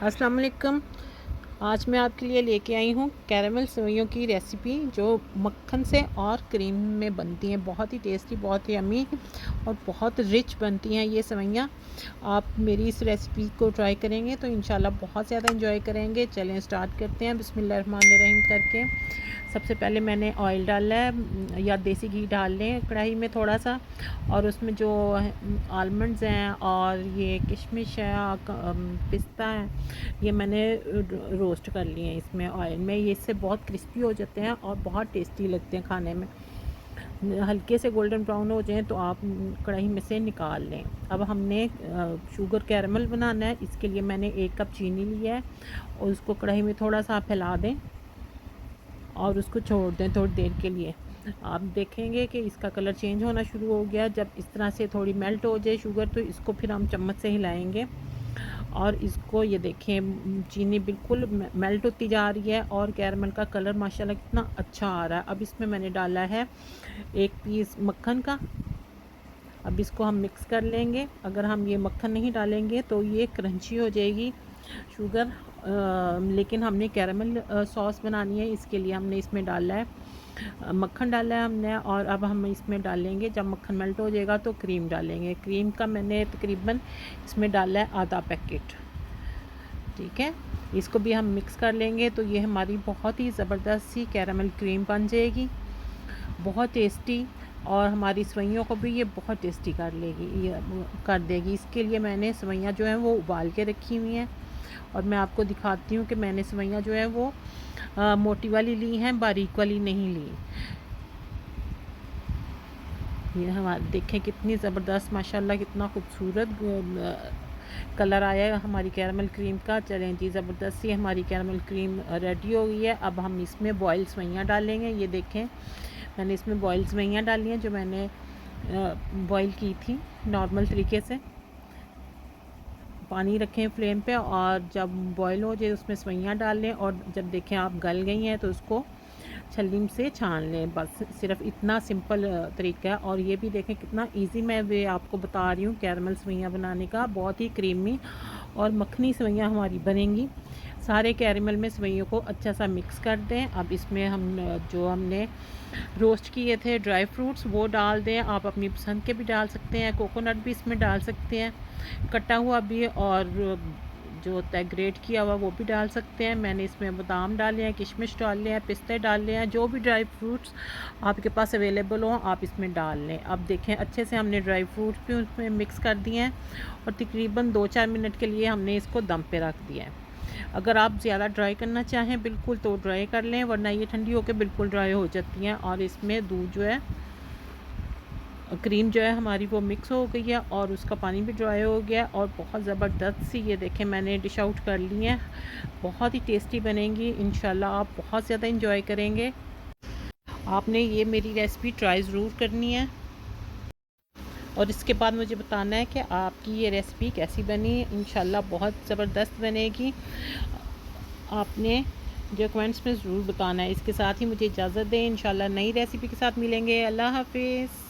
अस्सलाम वालेकुम। आज मैं आपके लिए लेके आई हूँ कैरेमल सेवइयों की रेसिपी जो मक्खन से और क्रीम में बनती हैं। बहुत ही टेस्टी, बहुत ही यम्मी और बहुत रिच बनती हैं ये सेवइयाँ। आप मेरी इस रेसिपी को ट्राई करेंगे तो इंशाल्लाह बहुत ज़्यादा इंजॉय करेंगे। चलें स्टार्ट करते हैं बिस्मिल्लाहिर्रहमानिर्रहीम करके। सबसे पहले मैंने ऑयल डाला है या देसी घी डाल लें कढ़ाई में थोड़ा सा, और उसमें जो आलमंड्स हैं और ये किशमिश है, पिस्ता है, ये मैंने रोस्ट कर लिए हैं इसमें ऑयल में। ये इससे बहुत क्रिस्पी हो जाते हैं और बहुत टेस्टी लगते हैं खाने में। हल्के से गोल्डन ब्राउन हो जाएं तो आप कढ़ाई में से निकाल लें। अब हमने शुगर कैरेमल बनाना है। इसके लिए मैंने 1 कप चीनी लिया है और उसको कढ़ाई में थोड़ा सा फैला दें और उसको छोड़ दें थोड़ी देर के लिए। आप देखेंगे कि इसका कलर चेंज होना शुरू हो गया। जब इस तरह से थोड़ी मेल्ट हो जाए शुगर, तो इसको फिर हम चम्मच से हिलाएंगे और इसको, ये देखें चीनी बिल्कुल मेल्ट होती जा रही है और कैरमल का कलर माशाल्लाह कितना अच्छा आ रहा है। अब इसमें मैंने डाला है 1 पीस मक्खन का। अब इसको हम मिक्स कर लेंगे। अगर हम ये मक्खन नहीं डालेंगे तो ये क्रंची हो जाएगी शुगर, लेकिन हमने कैरमल सॉस बनानी है, इसके लिए हमने इसमें डाला है मक्खन डाला है हमने। और अब हम इसमें डालेंगे, जब मक्खन मेल्ट हो जाएगा तो क्रीम डालेंगे। क्रीम का मैंने तकरीबन इसमें डाला है आधा पैकेट। ठीक है, इसको भी हम मिक्स कर लेंगे तो ये हमारी बहुत ही ज़बरदस्त सी कैरमल क्रीम बन जाएगी, बहुत टेस्टी। और हमारी सेवइयों को भी ये बहुत टेस्टी कर लेगी, ये कर देगी। इसके लिए मैंने सेवइयाँ जो हैं वो उबाल के रखी हुई हैं और मैं आपको दिखाती हूँ कि मैंने सेवइयाँ जो है वो मोटी वाली ली हैं, बारीक वाली नहीं ली। ये हमारे देखें कितनी ज़बरदस्त माशाल्लाह, कितना खूबसूरत कलर आया है हमारी कैरमल क्रीम का। चलें जी, ज़बरदस्त सी हमारी कैरमल क्रीम रेडी हो गई है। अब हम इसमें बॉयल सेवइयाँ डालेंगे। ये देखें मैंने इसमें बॉयल सेवइयाँ डाली हैं जो मैंने बॉयल की थी नॉर्मल तरीके से। पानी रखें फ्लेम पे और जब बॉयल हो जाए उसमें सेवइयाँ डाल लें और जब देखें आप गल गई हैं तो उसको छलनी से छान लें। बस सिर्फ इतना सिंपल तरीका है। और ये भी देखें कितना इजी मैं वे आपको बता रही हूँ कैरमल सेवइयाँ बनाने का। बहुत ही क्रीमी और मक्खनी सेवइयाँ हमारी बनेंगी। सारे कैरमल में सेवइयों को अच्छा सा मिक्स कर दें। अब इसमें हम जो हमने रोस्ट किए थे ड्राई फ्रूट्स वो डाल दें। आप अपनी पसंद के भी डाल सकते हैं, कोकोनट भी इसमें डाल सकते हैं, कटा हुआ भी, और जो होता है ग्रेट किया हुआ वो भी डाल सकते हैं। मैंने इसमें बादाम डाले हैं, किशमिश डाले हैं, पिस्ते डाले हैं। जो भी ड्राई फ्रूट्स आपके पास अवेलेबल हों आप इसमें डाल लें। अब देखें अच्छे से हमने ड्राई फ्रूट्स भी उसमें मिक्स कर दिए हैं और तकरीबन 2-4 मिनट के लिए हमने इसको दम पे रख दिया है। अगर आप ज़्यादा ड्राई करना चाहें बिल्कुल तो ड्राई कर लें, वरना ये ठंडी होकर बिल्कुल ड्राई हो जाती हैं। और इसमें दूध जो है, क्रीम जो है हमारी वो मिक्स हो गई है और उसका पानी भी ड्राई हो गया और बहुत ज़बरदस्त सी ये देखें मैंने डिश आउट कर ली है। बहुत ही टेस्टी बनेंगी इंशाल्लाह, आप बहुत ज़्यादा इंजॉय करेंगे। आपने ये मेरी रेसिपी ट्राई ज़रूर करनी है और इसके बाद मुझे बताना है कि आपकी ये रेसिपी कैसी बनी। इंशाल्लाह बहुत ज़बरदस्त बनेगी। आपने जो कमेंट्स में ज़रूर बताना है। इसके साथ ही मुझे इजाज़त दें, इंशाल्लाह नई रेसिपी के साथ मिलेंगे। अल्लाह हाफिज़।